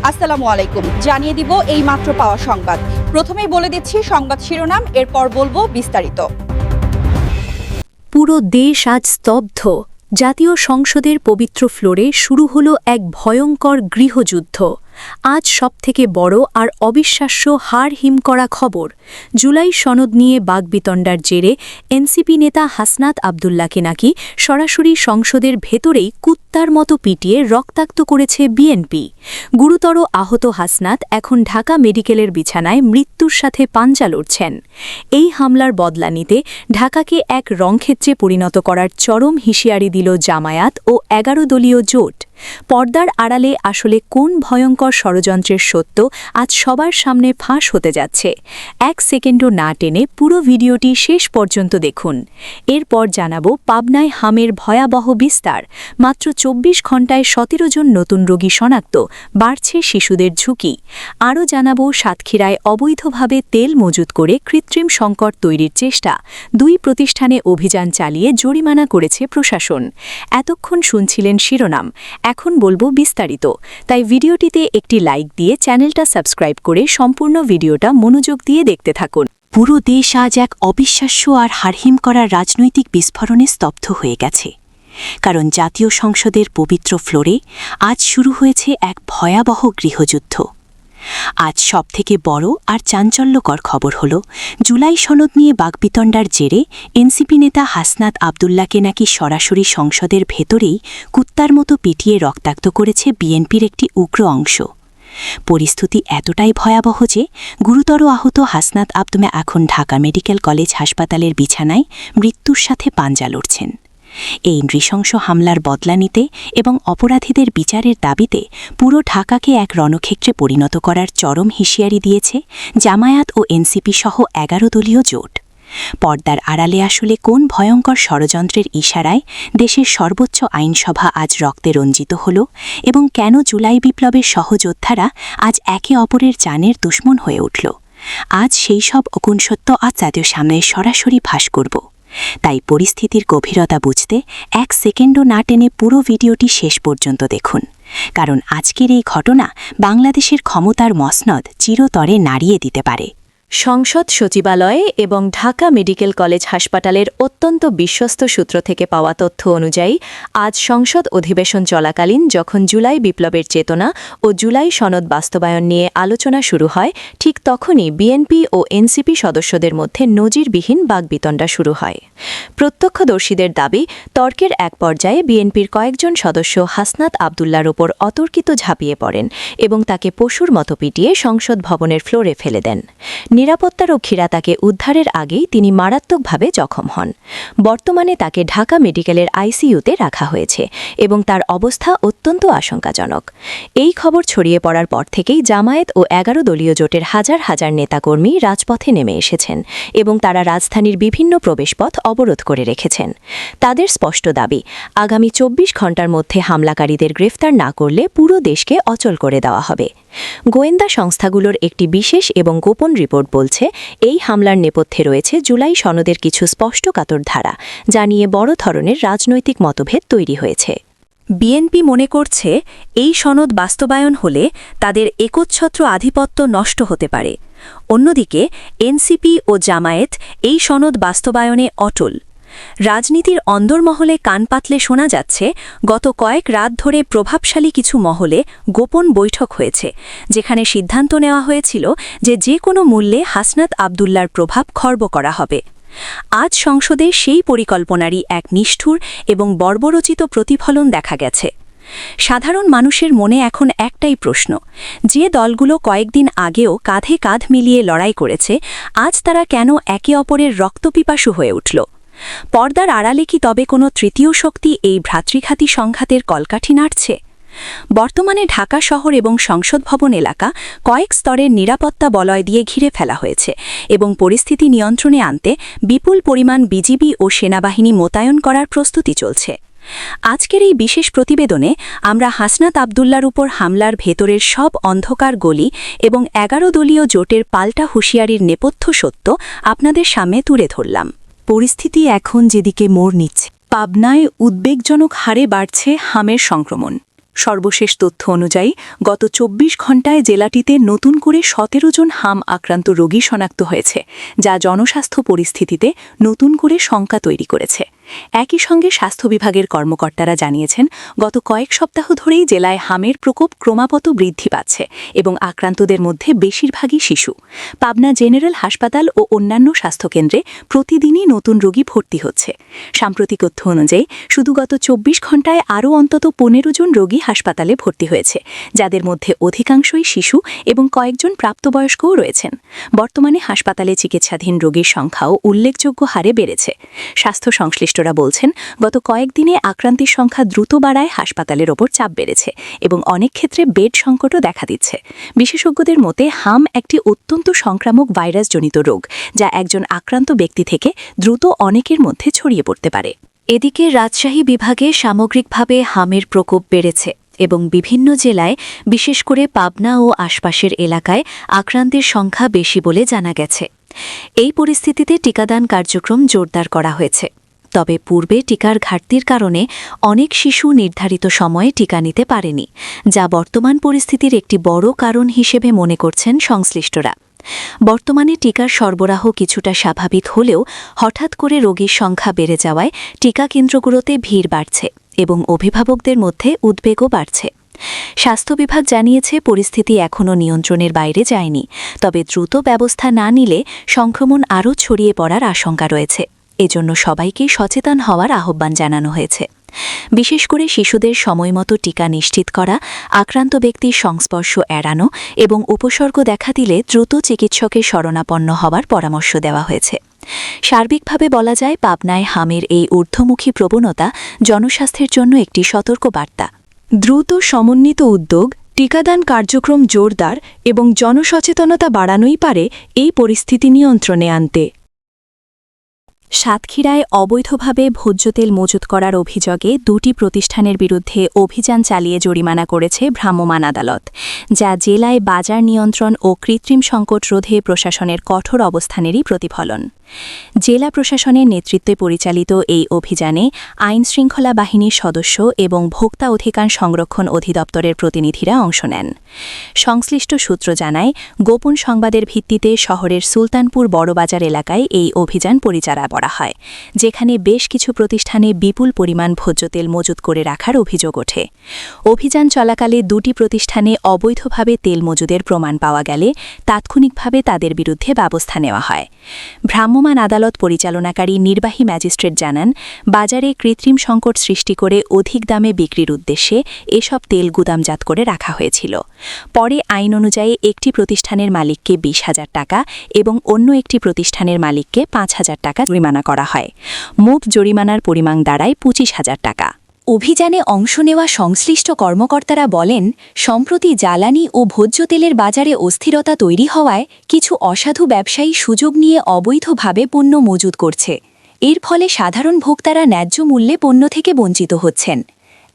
আসসালামু আলাইকুম। জানিয়ে দিব এই মাত্র পাওয়া সংবাদ। প্রথমেই বলে দিচ্ছি সংবাদ শিরোনাম, এরপর বলবো বিস্তারিত। পুরো দেশ আজ স্তব্ধ। জাতীয় সংসদের পবিত্র ফ্লোরে শুরু হলো এক ভয়ঙ্কর গৃহযুদ্ধ। আজ সবথেকে বড় আর অবিশ্বাস্য হাড় হিম করা খবর, জুলাই সনদ নিয়ে বাগবিতণ্ডার জেরে এনসিপি নেতা হাসনাত আবদুল্লাহকে নাকি সরাসরি সংসদের ভেতরেই কুত্তার মতো পিটিয়ে রক্তাক্ত করেছে বিএনপি। গুরুতর আহত হাসনাত এখন ঢাকা মেডিকেলের বিছানায় মৃত্যুর সাথে পাঞ্জা লড়ছেন। এই হামলার বদলা নিতে ঢাকাকে এক রংক্ষেত্রে পরিণত করার চরম হুঁশিয়ারি দিল জামায়াত ও ১১ দলীয় জোট। পর্দার আড়ালে আসলে কোন ভয়ঙ্কর ষড়যন্ত্রের সত্য আজ সবার সামনে ফাঁস হতে যাচ্ছে। এক সেকেন্ডও না টেনে পুরো ভিডিওটি শেষ পর্যন্ত দেখুন। এরপর জানাবো পাবনায় হামের ভয়াবহ বিস্তার। মাত্র ২৪ ঘণ্টায় ১৭ জন নতুন রোগী শনাক্ত, বাড়ছে শিশুদের ঝুঁকি। আরও জানাবো সাতক্ষীরায় অবৈধভাবে তেল মজুত করে কৃত্রিম সংকট তৈরির চেষ্টা। ২ প্রতিষ্ঠানে অভিযান চালিয়ে জরিমানা করেছে প্রশাসন। এতক্ষণ শুনছিলেন শিরোনাম, এখন বলবো বিস্তারিত। তাই ভিডিওটিতে একটি লাইক দিয়ে চ্যানেলটা সাবস্ক্রাইব করে সম্পূর্ণ ভিডিওটা মনোযোগ দিয়ে দেখতে থাকুন। পুরো দেশ আজ এক অবিশ্বাস্য আর হাড়হিম করা রাজনৈতিক বিস্ফোরণে স্তব্ধ হয়ে গেছে। কারণ জাতীয় সংসদের পবিত্র ফ্লোরে আজ শুরু হয়েছে এক ভয়াবহ গৃহযুদ্ধ। আজ সবথেকে বড় আর চাঞ্চল্যকর খবর হল, জুলাই সনদ নিয়ে বাগবিতণ্ডার জেরে এনসিপি নেতা হাসনাত আবদুল্লাহকে নাকি সরাসরি সংসদের ভেতরেই কুত্তার মতো পিটিয়ে রক্তাক্ত করেছে বিএনপির একটি উগ্র অংশ। পরিস্থিতি এতটাই ভয়াবহ যে গুরুতর আহত হাসনাত আবদুল্লাহ এখন ঢাকা মেডিকেল কলেজ হাসপাতালের বিছানায় মৃত্যুর সাথে পাঞ্জা লড়ছেন। এই নৃশংস হামলার বদলা নিতে এবং অপরাধীদের বিচারের দাবিতে পুরো ঢাকাকে এক রণক্ষেত্রে পরিণত করার চরম হুঁশিয়ারি দিয়েছে জামায়াত ও এনসিপি সহ ১১ দলীয় জোট। পর্দার আড়ালে আসলে কোন ভয়ঙ্কর ষড়যন্ত্রের ইশারায় দেশের সর্বোচ্চ আইনসভা আজ রক্তে রঞ্জিত হল এবং কেন জুলাই বিপ্লবের সহযোদ্ধারা আজ একে অপরের জানের দুশ্মন হয়ে উঠল, আজ সেই সব অকুণ্ঠত্ব আজ জাতীয় সামনে সরাসরি ফাঁস করব। তাই পরিস্থিতির গভীরতা বুঝতে এক সেকেন্ডও না টেনে পুরো ভিডিওটি শেষ পর্যন্ত দেখুন। কারণ আজকের এই ঘটনা বাংলাদেশের ক্ষমতার মসনদ চিরতরে নাড়িয়ে দিতে পারে। সংসদ সচিবালয়ে এবং ঢাকা মেডিকেল কলেজ হাসপাতালের অত্যন্ত বিশ্বস্ত সূত্র থেকে পাওয়া তথ্য অনুযায়ী আজ সংসদ অধিবেশন চলাকালীন যখন জুলাই বিপ্লবের চেতনা ও জুলাই সনদ বাস্তবায়ন নিয়ে আলোচনা শুরু হয়, ঠিক তখনই বিএনপি ও এনসিপি সদস্যদের মধ্যে নজিরবিহীন বাগবিতণ্ডা শুরু হয়। প্রত্যক্ষদর্শীদের দাবি, তর্কের এক পর্যায়ে বিএনপির কয়েকজন সদস্য হাসনাত আবদুল্লাহর ওপর অতর্কিত ঝাঁপিয়ে পড়েন এবং তাকে পশুর মতো পিটিয়ে সংসদ ভবনের ফ্লোরে ফেলে দেন। নিরাপত্তারক্ষীরা তাকে উদ্ধারের আগেই তিনি মারাত্মকভাবে জখম হন। বর্তমানে তাকে ঢাকা মেডিকেলের আইসিইউতে রাখা হয়েছে এবং তার অবস্থা অত্যন্ত আশঙ্কাজনক। এই খবর ছড়িয়ে পড়ার পর থেকেই জামায়াত ও ১১ দলীয় জোটের হাজার হাজার নেতাকর্মী রাজপথে নেমে এসেছেন এবং তারা রাজধানীর বিভিন্ন প্রবেশপথ অবরোধ করে রেখেছেন। তাদের স্পষ্ট দাবি, আগামী ২৪ ঘণ্টার মধ্যে হামলাকারীদের গ্রেফতার না করলে পুরো দেশকে অচল করে দেওয়া হবে। গোয়েন্দা সংস্থাগুলোর একটি বিশেষ এবং গোপন রিপোর্ট বলছে, এই হামলার নেপথ্যে রয়েছে জুলাই সনদের কিছু স্পষ্টকাতর ধারা, যা নিয়ে বড় ধরনের রাজনৈতিক মতভেদ তৈরি হয়েছে। বিএনপি মনে করছে, এই সনদ বাস্তবায়ন হলে তাদের একচ্ছত্র আধিপত্য নষ্ট হতে পারে। অন্যদিকে এনসিপি ও জামায়াত এই সনদ বাস্তবায়নে অটল। রাজনীতির অন্দরমহলে কান পাতলে শোনা যাচ্ছে, গত কয়েক রাত ধরে প্রভাবশালী কিছু মহলে গোপন বৈঠক হয়েছে, যেখানে সিদ্ধান্ত নেওয়া হয়েছিল যে কোনো মূল্যে হাসনাত আবদুল্লাহর প্রভাব খর্ব করা হবে। আজ সংসদে সেই পরিকল্পনারই এক নিষ্ঠুর এবং বর্বরচিত প্রতিফলন দেখা গেছে। সাধারণ মানুষের মনে এখন একটাই প্রশ্ন, যে দলগুলো কয়েকদিন আগেও কাঁধে কাঁধ মিলিয়ে লড়াই করেছে, আজ তারা কেন একে অপরের রক্তপিপাসু হয়ে উঠল? পর্দার আড়ালে কি তবে কোনো তৃতীয় শক্তি এই ভ্রাতৃঘাতী সংঘাতের কলকাঠি নাড়ছে? বর্তমানে ঢাকা শহর এবং সংসদ ভবন এলাকা কয়েক স্তরের নিরাপত্তা বলয় দিয়ে ঘিরে ফেলা হয়েছে এবং পরিস্থিতি নিয়ন্ত্রণে আনতে বিপুল পরিমাণ বিজিবি ও সেনাবাহিনী মোতায়েন করার প্রস্তুতি চলছে। আজকের এই বিশেষ প্রতিবেদনে আমরা হাসনাত আবদুল্লাহর উপর হামলার ভেতরের সব অন্ধকার গলি এবং ১১ দলীয় জোটের পাল্টা হুঁশিয়ারির নেপথ্য সত্য আপনাদের সামনে তুলে ধরলাম। পরিস্থিতি এখন যেদিকে মোড় নিচ্ছে, পাবনায় উদ্বেগজনক হারে বাড়ছে হামের সংক্রমণ। সর্বশেষ তথ্য অনুযায়ী গত ২৪ ঘণ্টায় জেলাটিতে নতুন করে ১৭ জন হাম আক্রান্ত রোগী শনাক্ত হয়েছে, যা জনস্বাস্থ্য পরিস্থিতিতে নতুন করে শঙ্কা তৈরি করেছে। একই সঙ্গে স্বাস্থ্য বিভাগের কর্মকর্তারা জানিয়েছেন, গত কয়েক সপ্তাহ ধরেই জেলায় হামের প্রকোপ ক্রমাগত বৃদ্ধি পাচ্ছে এবং আক্রান্তদের মধ্যে বেশিরভাগই শিশু। পাবনা জেনারেল হাসপাতাল ও অন্যান্য স্বাস্থ্যকেন্দ্রে প্রতিদিনই নতুন রোগী ভর্তি হচ্ছে। সাম্প্রতিক তথ্য অনুযায়ী শুধু গত ২৪ ঘণ্টায় আরও অন্তত ১৫ জন রোগী হাসপাতালে ভর্তি হয়েছে, যাদের মধ্যে অধিকাংশই শিশু এবং কয়েকজন প্রাপ্তবয়স্কও রয়েছেন। বর্তমানে হাসপাতালে চিকিৎসাধীন রোগীর সংখ্যাও উল্লেখযোগ্য হারে বেড়েছে। স্বাস্থ্য সংশ্লিষ্টরা বলছেন, গত কয়েকদিনে আক্রান্তের সংখ্যা দ্রুত বাড়ায় হাসপাতালের ওপর চাপ বেড়েছে এবং অনেক ক্ষেত্রে বেড সংকটও দেখা দিচ্ছে। বিশেষজ্ঞদের মতে হাম একটি অত্যন্ত সংক্রামক ভাইরাসজনিত রোগ, যা একজন আক্রান্ত ব্যক্তি থেকে দ্রুত অনেকের মধ্যে ছড়িয়ে পড়তে পারে। এদিকে রাজশাহী বিভাগে সামগ্রিকভাবে হামের প্রকোপ বেড়েছে এবং বিভিন্ন জেলায়, বিশেষ করে পাবনা ও আশপাশের এলাকায় আক্রান্তের সংখ্যা বেশি বলে জানা গেছে। এই পরিস্থিতিতে টিকাদান কার্যক্রম জোরদার করা হয়েছে। তবে পূর্বে টিকার ঘাটতির কারণে অনেক শিশু নির্ধারিত সময়ে টিকা নিতে পারেনি, যা বর্তমান পরিস্থিতির একটি বড় কারণ হিসেবে মনে করছেন সংশ্লিষ্টরা। বর্তমানে টিকার সরবরাহ কিছুটা স্বাভাবিক হলেও হঠাৎ করে রোগীর সংখ্যা বেড়ে যাওয়ায় টিকা কেন্দ্রগুলোতে ভিড় বাড়ছে এবং অভিভাবকদের মধ্যে উদ্বেগও বাড়ছে। স্বাস্থ্য বিভাগ জানিয়েছে, পরিস্থিতি এখনও নিয়ন্ত্রণের বাইরে যায়নি, তবে দ্রুত ব্যবস্থা না নিলে সংক্রমণ আরও ছড়িয়ে পড়ার আশঙ্কা রয়েছে। এজন্য সবাইকে সচেতন হওয়ার আহ্বান জানানো হয়েছে। বিশেষ করে শিশুদের সময়মতো টিকা নিশ্চিত করা, আক্রান্ত ব্যক্তির সংস্পর্শ এড়ানো এবং উপসর্গ দেখা দিলে দ্রুত চিকিৎসকের শরণাপন্ন হওয়ার পরামর্শ দেওয়া হয়েছে। সার্বিকভাবে বলা যায়, পাবনায় হামের এই ঊর্ধ্বমুখী প্রবণতা জনস্বাস্থ্যের জন্য একটি সতর্ক বার্তা। দ্রুত সমন্বিত উদ্যোগ, টিকাদান কার্যক্রম জোরদার এবং জনসচেতনতা বাড়ানোই পারে এই পরিস্থিতি নিয়ন্ত্রণে আনতে। সাতক্ষীরায় অবৈধভাবে ভোজ্য তেল মজুত করার অভিযোগে ২টি প্রতিষ্ঠানের বিরুদ্ধে অভিযান চালিয়ে জরিমানা করেছে ভ্রাম্যমাণ আদালত, যা জেলায় বাজার নিয়ন্ত্রণ ও কৃত্রিম সংকট রোধে প্রশাসনের কঠোর অবস্থানেরই প্রতিফলন। জেলা প্রশাসনের নেতৃত্বে পরিচালিত এই অভিযানে আইনশৃঙ্খলা বাহিনীর সদস্য এবং ভোক্তা অধিকার সংরক্ষণ অধিদপ্তরের প্রতিনিধিরা অংশ নেন। সংশ্লিষ্ট সূত্র জানায়, গোপন সংবাদের ভিত্তিতে শহরের সুলতানপুর বড়বাজার এলাকায় এই অভিযান পরিচালনা করা হয়, যেখানে বেশ কিছু প্রতিষ্ঠানে বিপুল পরিমাণ ভোজ্য তেল মজুত করে রাখার অভিযোগ ওঠে। অভিযান চলাকালে ২টি প্রতিষ্ঠানে অবৈধভাবে তেল মজুদের প্রমাণ পাওয়া গেলে তাৎক্ষণিকভাবে তাদের বিরুদ্ধে ব্যবস্থা নেওয়া হয়। ভ্রাম্যমাণ আদালত পরিচালনাকারী নির্বাহী ম্যাজিস্ট্রেট জানান, বাজারে কৃত্রিম সংকট সৃষ্টি করে অধিক দামে বিক্রির উদ্দেশ্যে এসব তেল গুদামজাত করে রাখা হয়েছিল। পরে আইন অনুযায়ী একটি প্রতিষ্ঠানের মালিককে ২০,০০০ টাকা এবং অন্য একটি প্রতিষ্ঠানের মালিককে ৫,০০০ টাকা জরিমানা করা হয়। মোট জরিমানার পরিমাণ দাঁড়ায় ২৫,০০০ টাকা। অভিযানে অংশ নেওয়া সংশ্লিষ্ট কর্মকর্তারা বলেন, সম্প্রতি জ্বালানি ও ভোজ্য তেলের বাজারে অস্থিরতা তৈরি হওয়ায় কিছু অসাধু ব্যবসায়ী সুযোগ নিয়ে অবৈধভাবে পণ্য মজুত করছে। এর ফলে সাধারণ ভোক্তারা ন্যায্য মূল্যে পণ্য থেকে বঞ্চিত হচ্ছেন।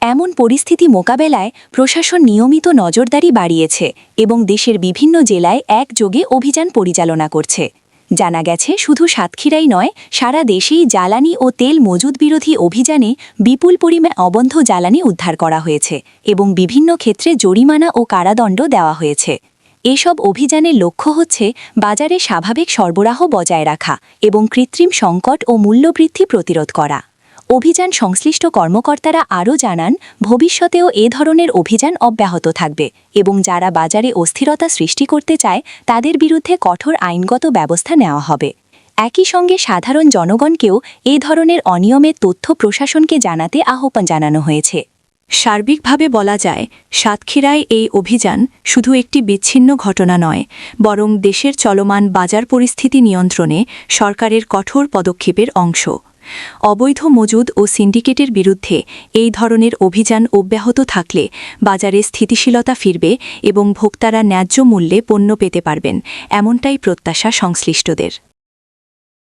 এমন পরিস্থিতি মোকাবেলায় প্রশাসন নিয়মিত নজরদারি বাড়িয়েছে এবং দেশের বিভিন্ন জেলায় একযোগে অভিযান পরিচালনা করছে। জানা গেছে, শুধু সাতক্ষীরাই নয়, সারা দেশেই জ্বালানি ও তেল মজুত বিরোধী অভিযানে বিপুল পরিমাণে অবৈধ জ্বালানি উদ্ধার করা হয়েছে এবং বিভিন্ন ক্ষেত্রে জরিমানা ও কারাদণ্ড দেওয়া হয়েছে। এসব অভিযানের লক্ষ্য হচ্ছে বাজারে স্বাভাবিক সরবরাহ বজায় রাখা এবং কৃত্রিম সংকট ও মূল্যবৃদ্ধি প্রতিরোধ করা। অভিযান সংশ্লিষ্ট কর্মকর্তারা আরও জানান, ভবিষ্যতেও এ ধরনের অভিযান অব্যাহত থাকবে এবং যারা বাজারে অস্থিরতা সৃষ্টি করতে চায় তাদের বিরুদ্ধে কঠোর আইনগত ব্যবস্থা নেওয়া হবে। একই সঙ্গে সাধারণ জনগণকেও এ ধরনের অনিয়মের তথ্য প্রশাসনকে জানাতে আহ্বান জানানো হয়েছে। সার্বিকভাবে বলা যায়, সাতক্ষীরায় এই অভিযান শুধু একটি বিচ্ছিন্ন ঘটনা নয়, বরং দেশের চলমান বাজার পরিস্থিতি নিয়ন্ত্রণে সরকারের কঠোর পদক্ষেপের অংশ। অবৈধ মজুদ ও সিন্ডিকেটের বিরুদ্ধে এই ধরনের অভিযান অব্যাহত থাকলে বাজারে স্থিতিশীলতা ফিরবে এবং ভোক্তারা ন্যায্য মূল্যে পণ্য পেতে পারবেন, এমনটাই প্রত্যাশা সংশ্লিষ্টদের।